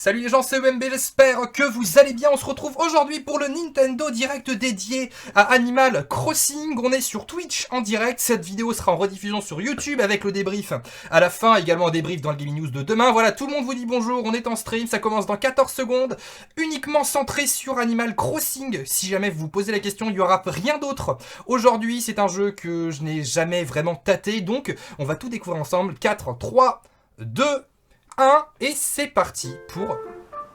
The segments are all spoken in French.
Salut les gens, c'est UMB, j'espère que vous allez bien. On se retrouve aujourd'hui pour le Nintendo Direct dédié à Animal Crossing. On est sur Twitch en direct. Cette vidéo sera en rediffusion sur YouTube avec le débrief à la fin, également un débrief dans le Gaming News de demain. Voilà, tout le monde vous dit bonjour, on est en stream, ça commence dans 14 secondes, uniquement centré sur Animal Crossing. Si jamais vous vous posez la question, il n'y aura rien d'autre. Aujourd'hui, c'est un jeu que je n'ai jamais vraiment tâté, donc on va tout découvrir ensemble. 4, 3, 2, 1, et c'est parti pour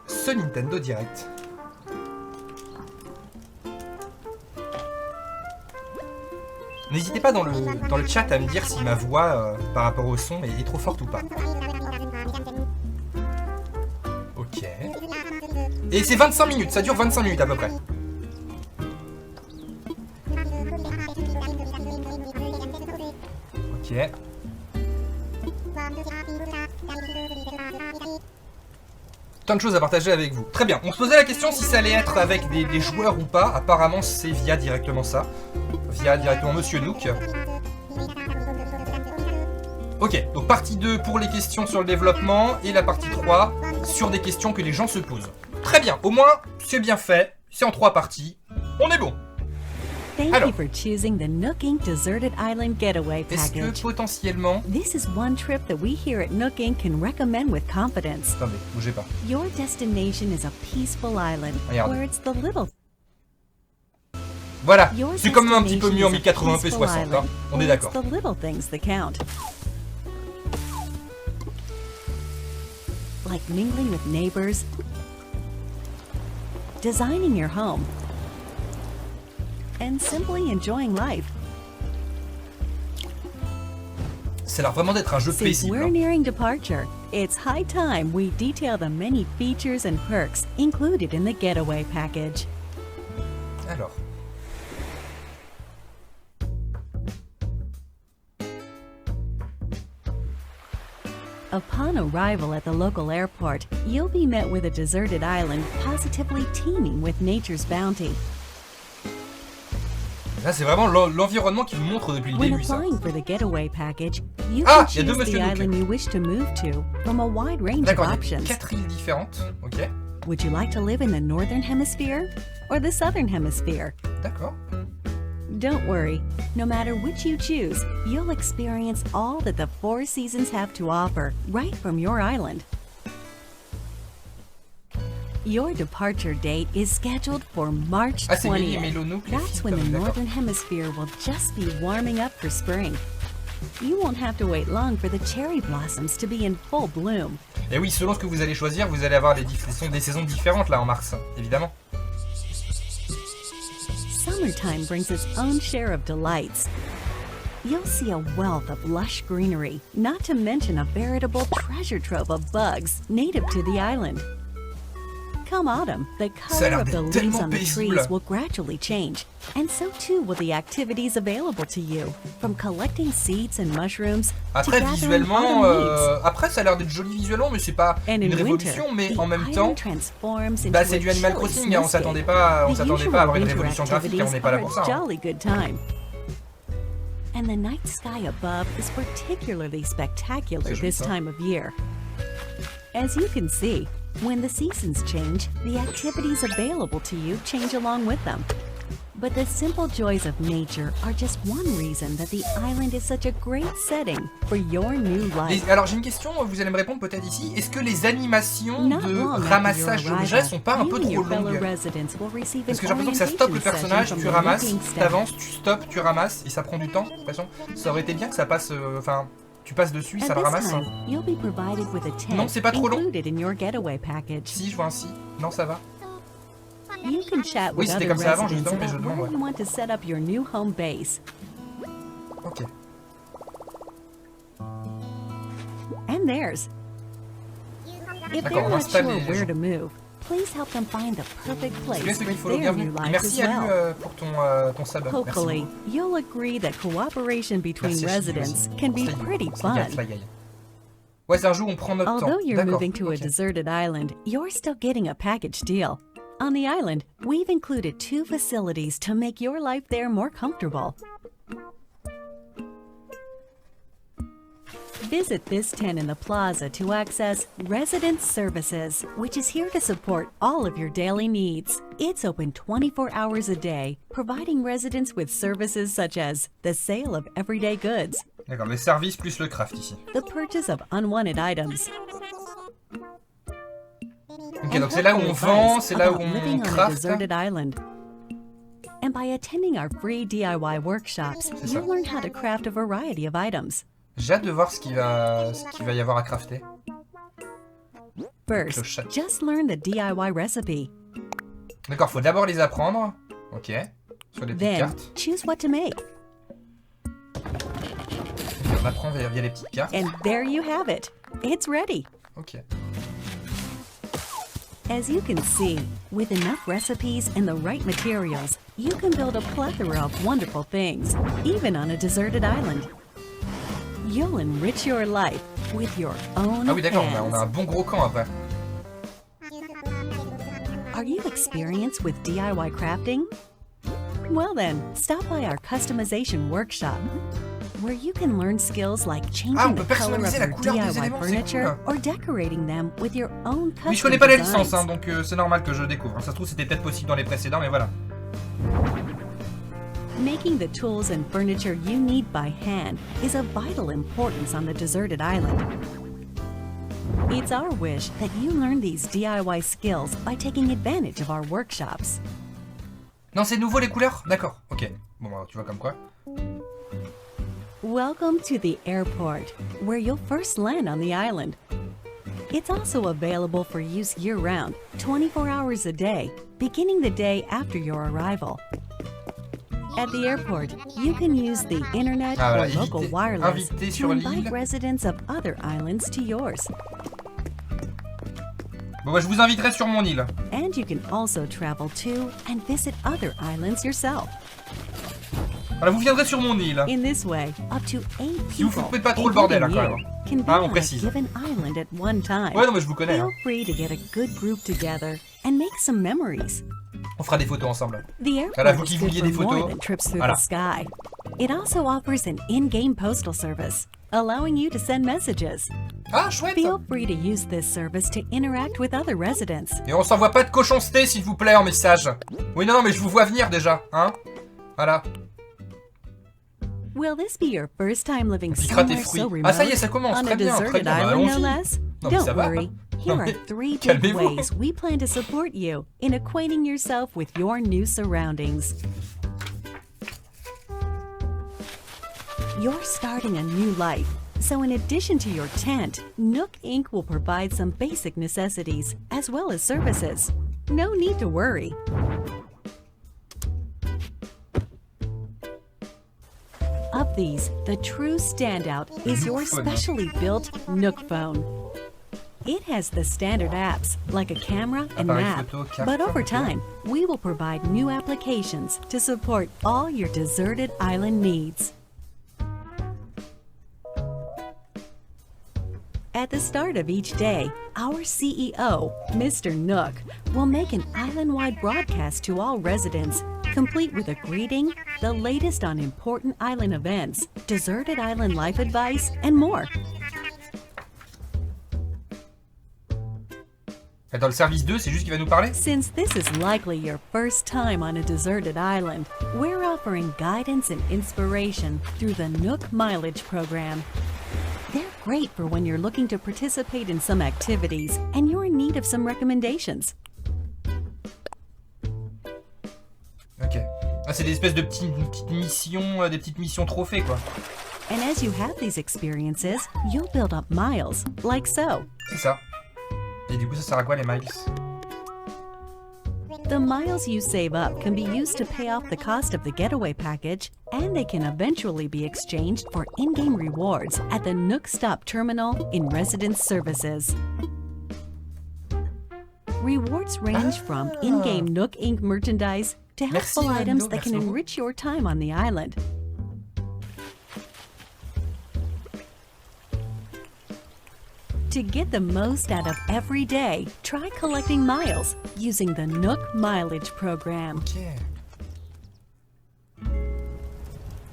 ce Nintendo Direct. N'hésitez pas dans le chat à me dire si ma voix par rapport au son est trop forte ou pas. Ok. Et c'est 25 minutes, ça dure 25 minutes à peu près. Ok. Tant de choses à partager avec vous. Très bien, on se posait la question si ça allait être avec des joueurs ou pas. Apparemment c'est via directement ça. Via directement Monsieur Nook. Ok, donc partie 2 pour les questions sur le développement. Et la partie 3 sur des questions que les gens se posent. Très bien, au moins c'est bien fait. C'est en 3 parties. On est bon. Alors, est-ce que potentiellement... This is one trip that we here at Nook Inc. can recommend with confidence. Attendez, bougez pas. Your destination is a peaceful island where it's the little... Voilà, c'est comme un petit peu mieux en 1080p 60, hein. On est d'accord. The little things that count. Like mingling with neighbors, designing your home, and simply enjoying life. Ça a l'air vraiment d'être un jeu paisible. We're nearing departure. It's high time we detail the many features and perks included in the getaway package. Alors. Upon arrival at the local airport, you'll be met with a deserted island positively teeming with nature's bounty. Là, c'est vraiment l'environnement qui vous montre depuis le début, ça. Ah, il y a deux Monsieur Nook. D'accord, il y a 4 îles différentes. Ok. Would you like to live in the northern hemisphere or the southern hemisphere? D'accord. Don't worry. No matter which you choose, you'll experience all that the 4 seasons have to offer right from your island. Your departure date is scheduled for March 20th. That's when the Northern Hemisphere will just be warming up for spring. You won't have to wait long for the cherry blossoms to be in full bloom. Et oui, selon ce que vous allez choisir, vous allez avoir des saisons différentes là en mars, évidemment. Summertime brings its own share of delights. You'll see a wealth of lush greenery, not to mention a veritable treasure trove of bugs native to the island. Come autumn, the color of the leaves on the trees will gradually change, and so too will the activities available to you, from collecting seeds and mushrooms to gathering autumn leaves. Après, ça a l'air d'être joli visuellement, mais c'est pas une révolution, mais en même temps, bah, c'est du Animal Crossing, hein, on s'attendait pas à avoir une révolution graphique, on n'est pas là pour ça. Hein. And the night sky above is particularly spectacular this time of year. As you can see, when the seasons change, the activities available to you change along with them. But the simple joys of nature are just one reason that the island is such a great setting for your new life. Alors j'ai une question, vous allez me répondre peut-être ici. Est-ce que les animations de ramassage d'objets sont pas un peu trop longues? Parce que j'ai l'impression que ça stoppe le personnage, tu ramasses, t'avances, tu stoppes, tu ramasses, et ça prend du temps, j'ai l'impression. Ça aurait été bien que ça passe, enfin... Tu passes dessus, ça le ramasse. Non, c'est pas trop long. Si, je vois un si. Non, ça va. Oui, c'était comme ça avant, justement, mais je demande. Ok. D'accord, on installe les gens. Please help them find the perfect place for their new life merci as well. À lui pour ton sub. Hopefully, you'll agree that cooperation between residents can be pretty fun. Ouais, c'est un jeu où on prend notre temps. Although you're moving to a deserted island, you're still getting a package deal. On the island, we've included 2 facilities to make your life there more comfortable. Visit this tent in the plaza to access Resident Services, which is here to support all of your daily needs. It's open 24 hours a day, providing residents with services such as the sale of everyday goods, D'accord, les services plus le craft ici. the purchase of unwanted items, Ok, donc c'est là où on vend, c'est là où on living on a craft. deserted island. And by attending our free DIY workshops, C'est ça. you'll learn how to craft a variety of items. J'ai hâte de voir ce qu'il va y avoir à crafter. First, Clochette. just learn the DIY recipe. D'accord, faut d'abord les apprendre. Ok. Sur les petites Then, cartes. choose what to make. Ok, on apprend via les petites cartes. And there you have it. It's ready. Ok. As you can see, with enough recipes and the right materials, you can build a plethora of wonderful things, even on a deserted island. You'll enrich your life with your own Ah oui, d'accord, on a un hands. bon gros camp après. Are you experienced with DIY crafting? Well then, stop by our customization workshop, where you can learn skills like Ah, on changing peut the color of personnaliser la your couleur des DIY éléments, c'est furniture cool. or decorating them with your own custom Oui, je connais pas la designs. licence, hein, donc c'est normal que je découvre. Ça se trouve, c'était peut-être possible dans les précédents, mais voilà. Making the tools and furniture you need by hand is of vital importance on the deserted island. It's our wish that you learn these DIY skills by taking advantage of our workshops. Non, c'est nouveau les couleurs? D'accord, ok. Bon, bah, tu vois comme quoi. Welcome to the airport, where you'll first land on the island. It's also available for use year-round, 24 hours a day, beginning the day after your arrival. At the airport, you can use the internet Ah, or voilà, local wireless invité to sur invite l'île. residents of other islands to yours. Bon, bah, je vous inviterai sur mon île. And you can also travel to and visit other islands yourself. Voilà, vous viendrez sur mon île. In this way, up to 8 Si vous people, faites pas trop le bordel, hein, including quand you, même. can be Ah, on on a précise. given island at one time. Ouais, non, mais je vous connais. Feel Hein. free to get a good group together and make some memories. On fera des photos ensemble. The airport Voilà, vous is qui good vouliez for des more photos. than trips through Voilà. the sky. It also offers an in-game postal service, allowing you to send messages. Ah, chouette. Feel free to use this service to interact with other residents. Et on s'envoie pas de cochonceté, s'il vous plaît, en message. Oui, non, mais je vous vois venir déjà, hein. Voilà. Will this be your first time living Piquera tes somewhere fruits. so remote? Ah, ça y est, ça commence. On Très a bien, très deserted bien. Bah, island, no allons-y. less? Non, mais ça Don't va. worry. Non, Here are mais 3 big calmez-vous. ways we plan to support you in acquainting yourself with your new surroundings. You're starting a new life, so in addition to your tent, Nook Inc. will provide some basic necessities as well as services. No need to worry. Of these, the true standout is your Nook phone. specially built Nook phone. It has the standard apps like a camera and Appareil map, photo, carte, but over ok. time, we will provide new applications to support all your deserted island needs. At the start of each day, our CEO, Mr. Nook, will make an island-wide broadcast to all residents, complete with a greeting, the latest on important island events, deserted island life advice, and more. Et dans le service 2, c'est juste qu'il va nous parler? Since this is likely your first time on a deserted island, we're offering guidance and inspiration through the Nook Mileage Program. They're great for when you're looking to participate in some activities and you're in need of some recommendations. Ok. Ah, c'est des espèces de petites missions, des petites missions trophées, quoi. And as you have these experiences, you'll build up miles, like so. C'est ça. Et du coup, ça sert à quoi les miles? The miles you save up can be used to pay off the cost of the getaway package, and they can eventually be exchanged for in-game rewards at the Nook Stop Terminal in Residence Services. Rewards range from in-game Nook Inc. merchandise to Merci, helpful items Nando, that can merci beaucoup. enrich your time on the island. To get the most out of every day, try collecting miles using the Nook Mileage Program. Ok.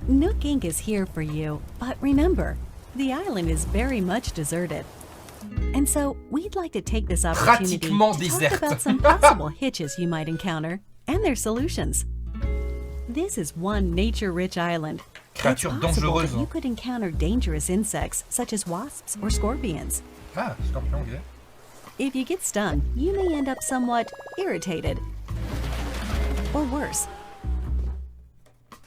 Nook Inc. is here for you, but remember, The island is very much deserted. And so, we'd like to take this opportunity to talk about some possible hitches you might encounter and their solutions. This is one nature-rich island. It's possible that you could encounter dangerous insects such as wasps or scorpions. Ah, scorpion, ok. If you get stung, you may end up somewhat irritated. Or worse.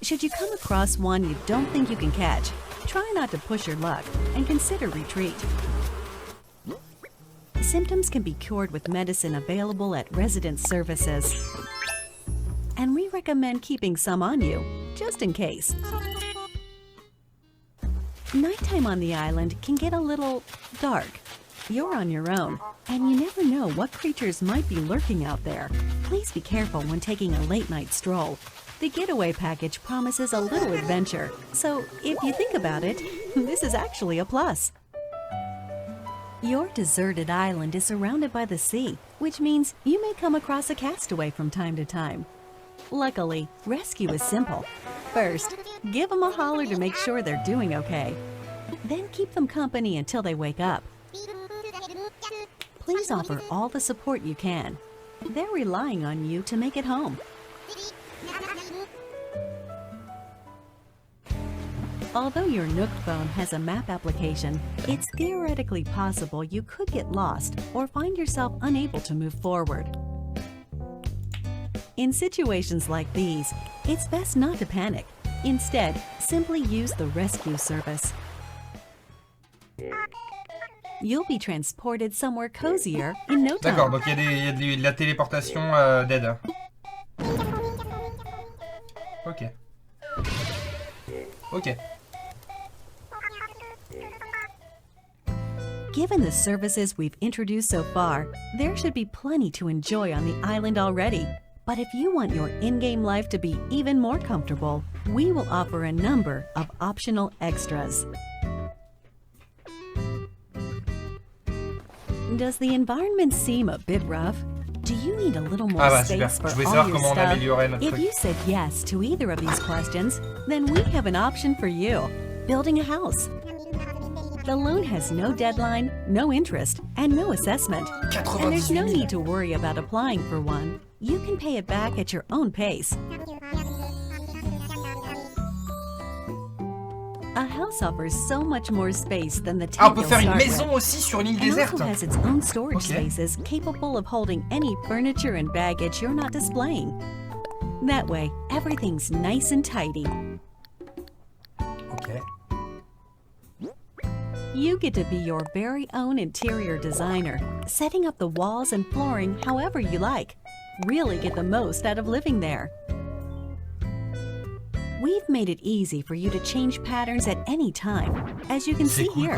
Should you come across one you don't think you can catch, try not to push your luck and consider retreat. Symptoms can be cured with medicine available at resident services. And we recommend keeping some on you, just in case. Nighttime on the island can get a little dark. You're on your own, and you never know what creatures might be lurking out there. Please be careful when taking a late-night stroll. The getaway package promises a little adventure, so if you think about it, this is actually a plus. Your deserted island is surrounded by the sea, which means you may come across a castaway from time to time. Luckily, rescue is simple. First, give them a holler to make sure they're doing okay. Then keep them company until they wake up. Please offer all the support you can. They're relying on you to make it home. Although your Nook phone has a map application, it's theoretically possible you could get lost or find yourself unable to move forward. In situations like these, it's best not to panic. Instead, simply use the rescue service. You'll be transported somewhere cozier in no time. D'accord, donc il y a de la téléportation d'aide. Ok. Ok. Given the services we've introduced so far, there should be plenty to enjoy on the island already. But if you want your in-game life to be even more comfortable, we will offer a number of optional extras. Does the environment seem a bit rough? Do you need a little more space for all your stuff? If you said yes to either of these questions, then we have an option for you: building a house. The loan has no deadline, no interest, and no assessment. And there's no need to worry about applying for one. You can pay it back at your own pace. A house offers so much more space than the Ah, on peut faire une maison aussi sur une île déserte. It also has its own storage spaces capable of holding any furniture and baggage you're not displaying. That way, everything's nice and tidy. Ok. You get to be your very own interior designer, setting up the walls and flooring however you like. Really get the most out of living there. We've made it easy for you to change patterns at any time. As you can see here,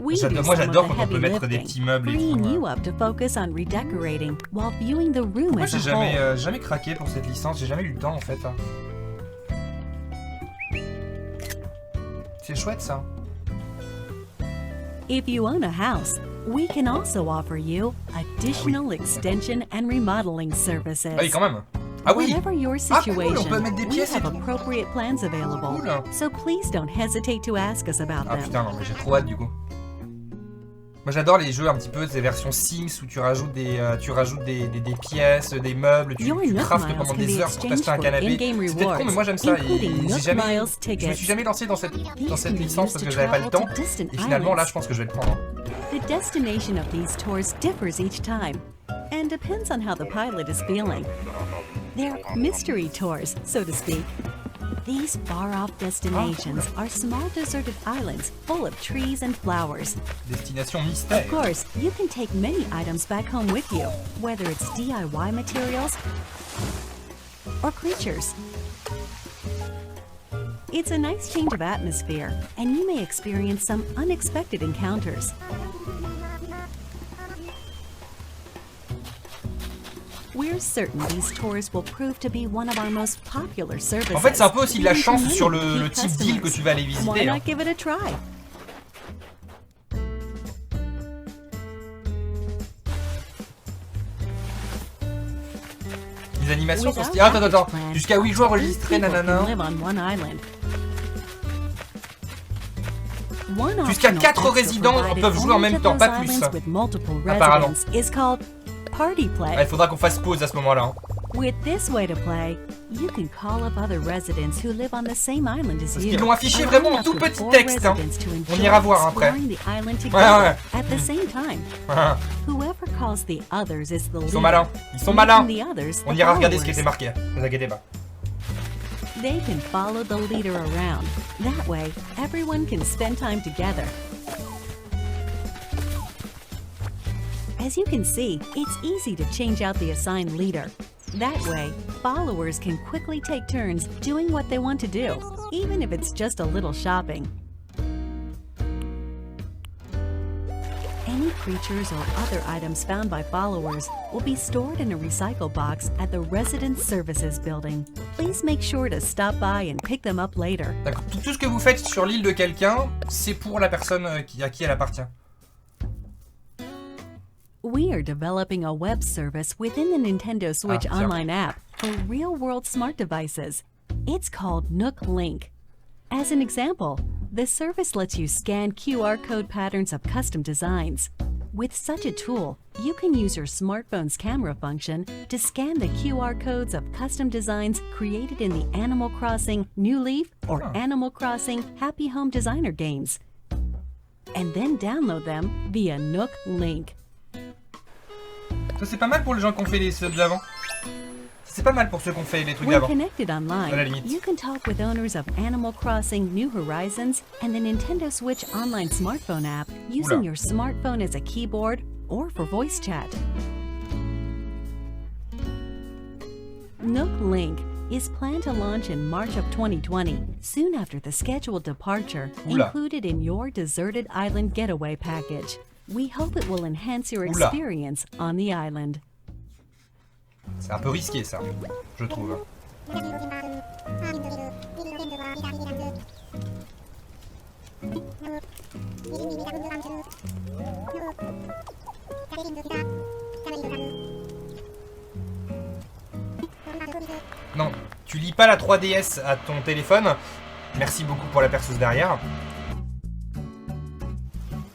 we do some of the heavy lifting, freeing you up to focus on redecorating while viewing the room as a whole. Moi, j'ai jamais craqué pour cette licence, j'ai jamais eu le temps en fait. C'est chouette ça. If you own a house, we can also offer you additional extension and remodeling services. Ah oui, quand même. Ah oui. Whatever your situation, cool, on peut mettre des pièces we have appropriate plans available. Cool. So please don't hesitate to ask us about Ah them. putain, non mais j'ai trop hâte du coup. Moi j'adore les jeux un petit peu, ces versions Sims où tu rajoutes des pièces, des meubles, tu craftes pendant des heures pour t'acheter un canapé. C'est peut-être con mais moi j'aime ça et je me suis jamais lancé dans cette licence parce que j'avais pas le temps et finalement là je pense que je vais le prendre. The destination of these tours differs each time and depends on how the pilot is feeling. They're mystery tours, so to speak. These far-off destinations are small deserted islands full of trees and flowers. Destination mystère. Of course, you can take many items back home with you, whether it's DIY materials or creatures. It's a nice change of atmosphere, and you may experience some unexpected encounters. We're certain these tours will prove to be one of our most popular services. En fait, c'est un peu aussi de la chance sur le type d'île que tu vas aller visiter. Why not give it a try? Les animations sont stylées. Ah, attends. Jusqu'à 8 joueurs enregistrés, nanana. Jusqu'à 4 résidents peuvent jouer en même temps, pas plus. Apparemment. Il faudra qu'on fasse pause à ce moment-là. Hein. With this way to play, you can call up other residents who live on the same island as you. Ils l'ont affiché vraiment en tout petit texte. Hein. On ira voir après. Ouais. At the same time. Whoever calls the others is the leader. Ils sont malins. Ils sont malins. On ira regarder ce qui était marqué. Ne vous inquiétez pas. They can follow the leader around. That way, everyone can spend time together. As you can see, it's easy to change out the assigned leader. That way, followers can quickly take turns doing what they want to do, even if it's just a little shopping. Any creatures or other items found by followers will be stored in a recycle box at the Resident Services building. Please make sure to stop by and pick them up later. D'accord. Tout ce que vous faites sur l'île de quelqu'un, c'est pour la personne à qui elle appartient. We are developing a web service within the Nintendo Switch online app for real-world smart devices. It's called Nook Link. As an example, the service lets you scan QR code patterns of custom designs. With such a tool, you can use your smartphone's camera function to scan the QR codes of custom designs created in the Animal Crossing New Leaf or Animal Crossing Happy Home Designer games, and then download them via Nook Link. Ça c'est pas mal pour les gens qui ont fait les ceux d'avant. C'est pas mal pour ceux qui ont fait les trucs d'avant. Connected online, you can talk with owners of Animal Crossing New Horizons and the Nintendo Switch online smartphone app using your smartphone as a keyboard or for voice chat. Nook Link is planned to launch in March of 2020, soon after the scheduled departure included in your deserted island getaway package. We hope it will enhance your experience on the island. C'est un peu risqué ça, je trouve. Non, tu lis pas la 3DS à ton téléphone. Merci beaucoup pour la perceuse derrière.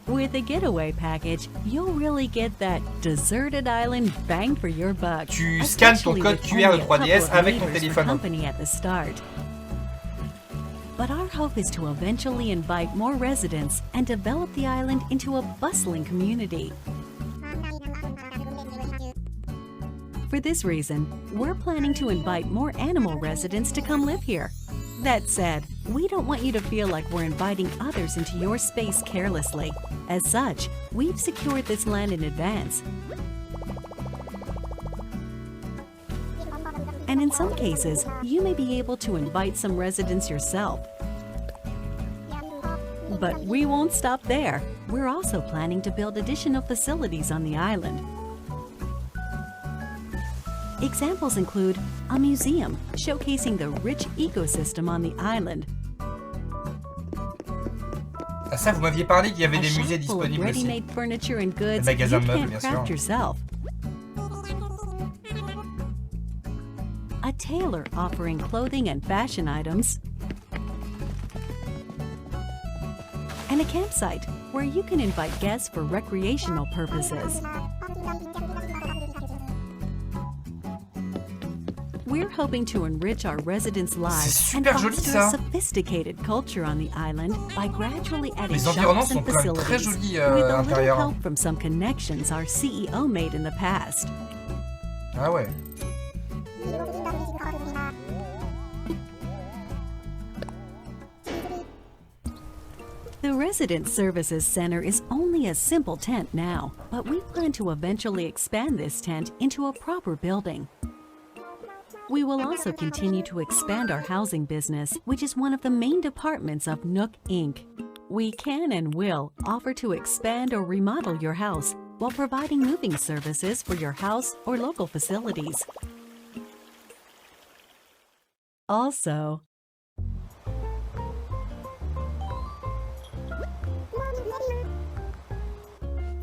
With a getaway package, you'll really get that deserted island bang for your buck. Tu scannes ton code QR de 3DS avec ton téléphone. At the start. But our hope is to eventually invite more residents and develop the island into a bustling community. For this reason, we're planning to invite more animal residents to come live here. That said, we don't want you to feel like we're inviting others into your space carelessly. As such, we've secured this land in advance. And in some cases, you may be able to invite some residents yourself. But we won't stop there. We're also planning to build additional facilities on the island. Examples include a museum showcasing the rich ecosystem on the island. Ah ça, vous m'aviez parlé qu'il y avait des musées disponibles aussi. Des magasins de meubles, bien sûr. Yourself. A tailor offering clothing and fashion items. And a campsite where you can invite guests for recreational purposes. We're hoping to enrich our residents' lives and foster a sophisticated culture on the island by gradually adding shops and facilities with a little help from some connections our CEO made in the past. Ah ouais. The Resident Services Center is only a simple tent now, but we plan to eventually expand this tent into a proper building. We will also continue to expand our housing business, which is one of the main departments of Nook Inc. We can and will offer to expand or remodel your house while providing moving services for your house or local facilities. Also,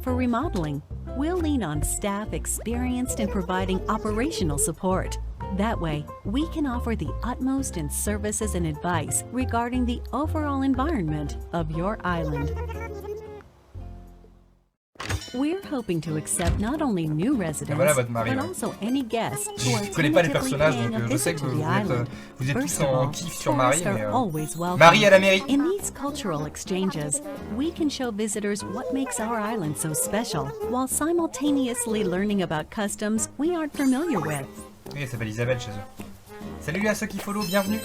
for remodeling, we'll lean on staff experienced in providing operational support. That way, we can offer the utmost in services and advice regarding the overall environment of your island. We're hoping to accept not only new residents, voilà votre mari, but ouais. also any guests who are Je connais pas les tentatively personnages, paying donc a je sais visit que to the island. vous êtes First tous of en all, kiff sur Marie, tourists mais are always welcome. Marie à la mairie. In these cultural exchanges, we can show visitors what makes our island so special, while simultaneously learning about customs we aren't familiar with. Oui, elle s'appelle Isabelle chez eux. Salut à ceux qui follow, bienvenue.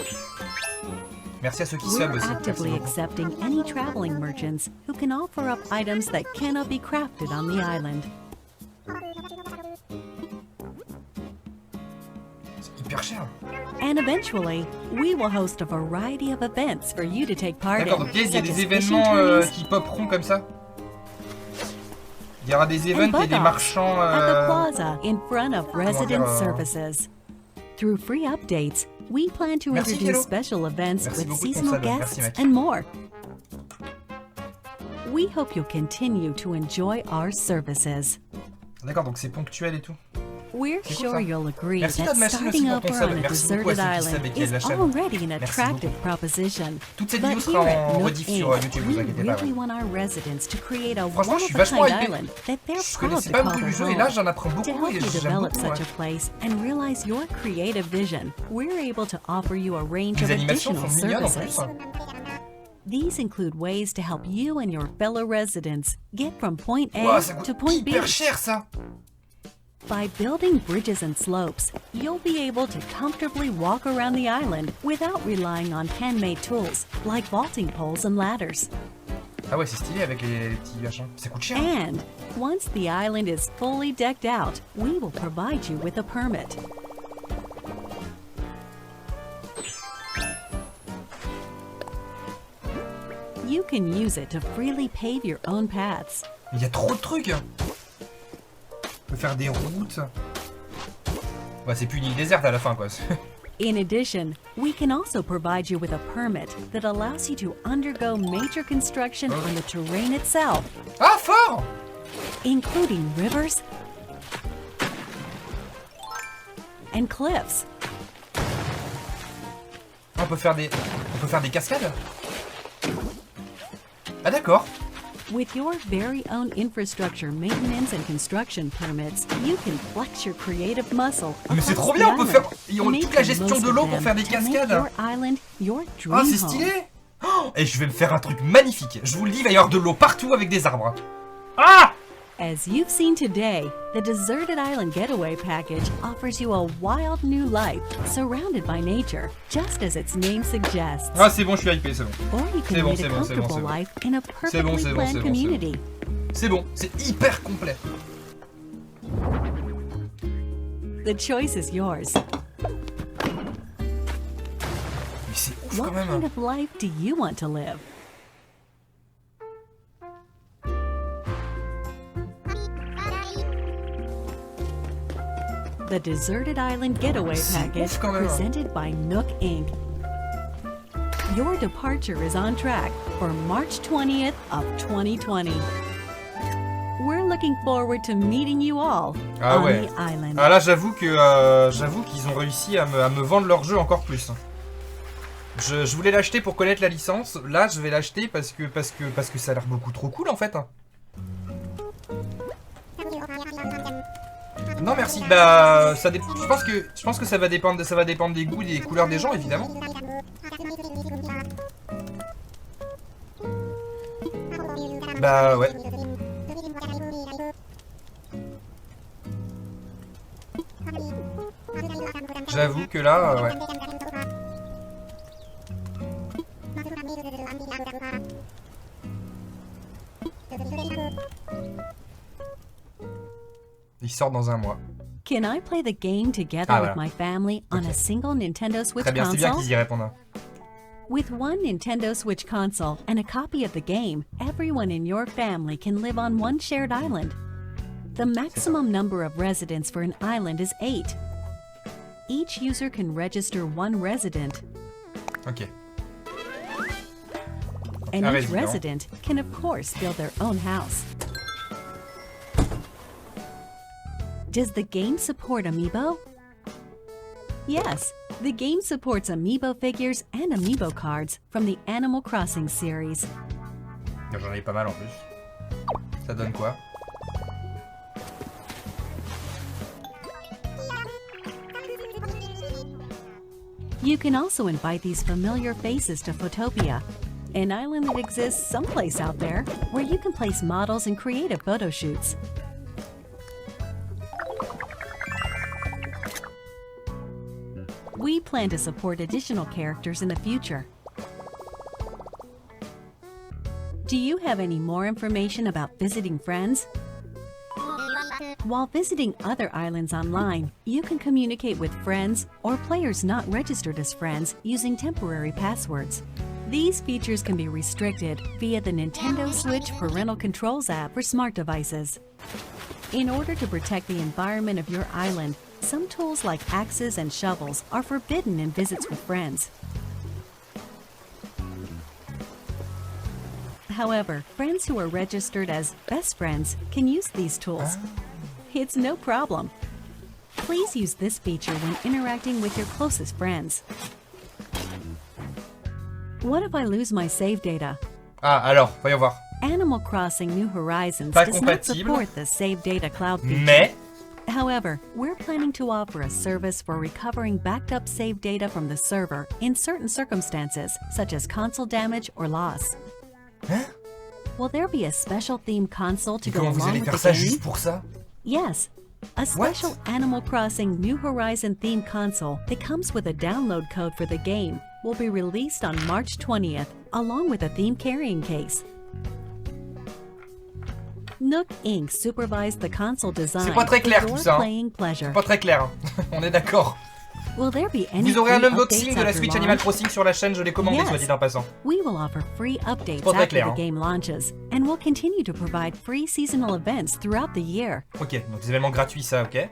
Merci à ceux qui sub We're aussi. actively accepting any traveling merchants who can offer up items that cannot be crafted on the island. C'est hyper cher. And eventually, we will host a variety of events for you to take part D'accord, in, donc il y a such des as événements fishing tourneys qui poperont comme ça. Il y aura des and events et des bug-offs marchands. at the plaza in front of resident dire, services. Through free updates, we plan to Merci, introduce Hello. special events Merci with beaucoup de ton seasonal sub. Merci, guests mec. and more. We hope you'll continue to enjoy our services. D'accord, donc c'est ponctuel et tout. We're C'est cool, sure ça. you'll agree Merci, that Todd, merci aussi starting pour over ton sub. on a Merci beaucoup à deserted ceux qui island savent qui est de is la chaîne. already an Merci attractive beaucoup. proposition. Toutes ces But vidéos here seront at en Nook rediff Inc., sur YouTube, vous we inquiétez pas. really Ouais. want our residents to create a Franchement, je suis vachement one-of-a-kind hypé. island that they're Je proud connaissais to pas call beaucoup le their jeu et là home. j'en apprends To beaucoup help et you j'aime develop beaucoup. such Ouais. a place and realize your creative vision, we're able to offer you a range of Les animations additional sont mignonnes en services. plus. These include ways to help you and your fellow residents get from point A Wow, ça to coûte point B. hyper cher ça. By building bridges and slopes, you'll be able to comfortably walk around the island without relying on handmade tools like vaulting poles and ladders. Ah ouais, c'est stylé avec les petits machins. Ça coûte cher. Hein. And once the island is fully decked out, we will provide you with a permit. You can use it to freely pave your own paths. Il y a trop de trucs. On peut faire des routes. Bah c'est plus une île déserte à la fin quoi. In addition, we can also provide you with a permit that allows you to undergo major construction on the terrain itself, Ah fort. including rivers and cliffs. On peut faire des cascades. Ah d'accord. With your very own infrastructure maintenance and construction permits, you can flex your creative muscle. Mais c'est across trop the bien, on peut island faire ils ont and toute la make the gestion most de of l'eau pour them faire des to make cascades. your island your dream Ah c'est home. stylé. Oh, et je vais me faire un truc magnifique. Je vous le dis, il va y avoir de l'eau partout avec des arbres. Ah! As you've seen today, the Deserted Island Getaway Package offers you a wild new life surrounded by nature, just as its name suggests. Ah c'est bon, je suis hypé, c'est bon. Or you C'est can bon, lead c'est a bon, c'est bon, comfortable c'est bon. life in a C'est bon, perfectly c'est bon, planned c'est bon, community. C'est bon, c'est hyper complet. The choice is yours. Mais c'est ouf What quand même. kind of life do you want to live? The Deserted Island Getaway C'est Package ouf quand même. presented by Nook Inc. Your departure is on track for March 20th of 2020. We're looking forward to meeting you all Ah on ouais. the island. Ah là j'avoue qu'ils ont réussi à me vendre leur jeu encore plus. Je voulais l'acheter pour connaître la licence. Là je vais l'acheter parce que ça a l'air beaucoup trop cool en fait. Non merci. Bah ça je pense que ça va dépendre des goûts et des couleurs des gens évidemment. Bah ouais. J'avoue que là, ouais. Il sort dans un mois. Can I play the game together Ah, with voilà. my family on a single Nintendo Switch Très bien, c'est bien console? qu'ils y répondent. With one Nintendo Switch console and a copy of the game, everyone in your family can live on one shared island. The maximum number of residents for an island is 8. Each user can register one resident, Ok. and Un each résident. resident can of course build their own house. Does the game support Amiibo? Yes, the game supports amiibo figures and amiibo cards from the Animal Crossing series. J'en ai pas mal en plus. Ça donne quoi? You can also invite these familiar faces to Photopia, an island that exists someplace out there where you can place models and creative photo shoots. We plan to support additional characters in the future. Do you have any more information about visiting friends? While visiting other islands online, you can communicate with friends or players not registered as friends using temporary passwords. These features can be restricted via the Nintendo Switch Parental Controls app for smart devices. In order to protect the environment of your island, some tools like axes and shovels are forbidden in visits with friends. However, friends who are registered as best friends can use these tools. It's no problem. Please use this feature when interacting with your closest friends. What if I lose my save data? Ah, alors, voyons voir. Animal Crossing New Horizons Pas does not compatible. support the save data cloud feature. Mais, However, we're planning to offer a service for recovering backed up save data from the server in certain circumstances, such as console damage or loss. hein? Will there be a special themed console to go Comment vous along allez with faire the ça game? juste pour ça? Yes. A special Animal Crossing New Horizon themed console that comes with a download code for the game will be released on March 20th, along with a theme carrying case. Nook Inc. supervised the console design C'est pas très clair for tout your ça. Hein. playing pleasure. Pas très clair. Hein. On est d'accord. Will there be any Vous aurez un free unboxing updates de la after Switch launch? Animal Crossing sur la chaîne, je l'ai commandé, Yes. soit dit en passant. We will offer free updates Pas très after clair, the hein. game launches, and we'll continue to provide free seasonal events throughout the year. Ok, donc des événements gratuits, ça, ok.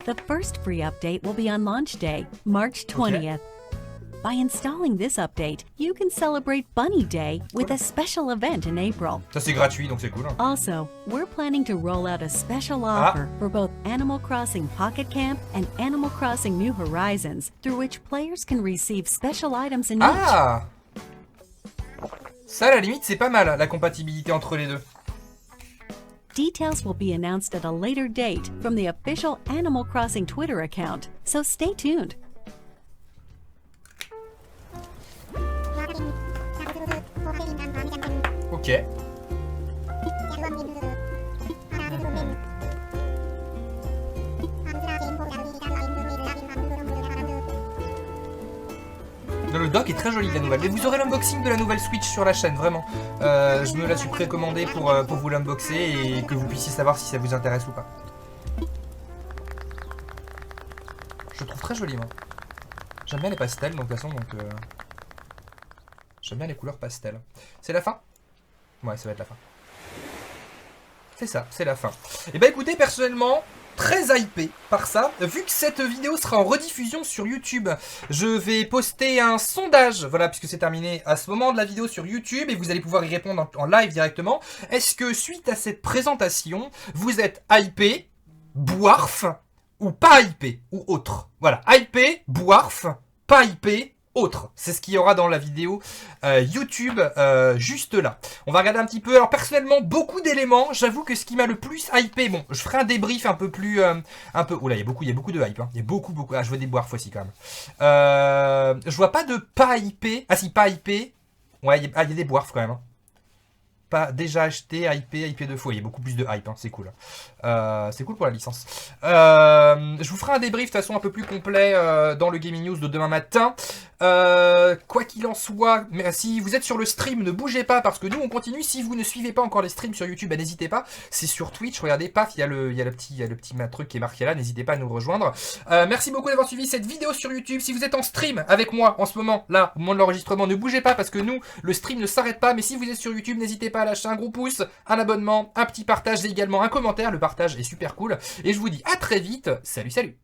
The first free update will be on launch day, March 20th. By installing this update, you can celebrate Bunny Day with a special event in April. Ça c'est gratuit, donc c'est cool. Hein. Also, we're planning to roll out a special offer for both Animal Crossing Pocket Camp and Animal Crossing New Horizons, through which players can receive special items in each. Ah! Ça, à la limite, c'est pas mal, la compatibilité entre les deux. Details will be announced at a later date from the official Animal Crossing Twitter account, so stay tuned. Ok. Le dock est très joli de la nouvelle. Mais vous aurez l'unboxing de la nouvelle Switch sur la chaîne, vraiment. Je me la suis précommandée pour vous l'unboxer et que vous puissiez savoir si ça vous intéresse ou pas. Je le trouve très joli, moi. J'aime bien les pastels, donc de toute façon, j'aime bien les couleurs pastel. C'est la fin? Ouais, ça va être la fin. C'est ça, c'est la fin. Et bah écoutez, personnellement, très hypé par ça. Vu que cette vidéo sera en rediffusion sur YouTube, je vais poster un sondage, voilà, puisque c'est terminé à ce moment de la vidéo sur YouTube, et vous allez pouvoir y répondre en live directement. Est-ce que suite à cette présentation, vous êtes hypé, boirf, ou pas hypé, ou autre? Voilà, hypé, boirf, pas hypé, autre. C'est ce qu'il y aura dans la vidéo YouTube juste là. On va regarder un petit peu. Alors personnellement, beaucoup d'éléments. J'avoue que ce qui m'a le plus hypé, bon, je ferai un débrief un peu plus... Oula, il y a beaucoup de hype. Hein. Il y a beaucoup. Ah, je vois des boires fois ci quand même. Je vois pas de pas hypé. Ah si, pas hypé. Ouais, il y a des boires quand même. Hein. Pas déjà acheté, hypé deux fois. Il y a beaucoup plus de hype, hein. C'est cool. C'est cool pour la licence. Je vous ferai un débrief de toute façon un peu plus complet dans le Gaming News de demain matin. Quoi qu'il en soit, mais si vous êtes sur le stream, ne bougez pas parce que nous on continue. Si vous ne suivez pas encore les streams sur YouTube, bah, n'hésitez pas. C'est sur Twitch, regardez, paf, il y a le petit truc qui est marqué là. N'hésitez pas à nous rejoindre. Merci beaucoup d'avoir suivi cette vidéo sur YouTube. Si vous êtes en stream avec moi en ce moment, là, au moment de l'enregistrement, ne bougez pas parce que nous, le stream ne s'arrête pas. Mais si vous êtes sur YouTube, n'hésitez pas à lâcher un gros pouce, un abonnement, un petit partage et également un commentaire. Le partage est super cool. Et je vous dis à très vite. Salut, salut!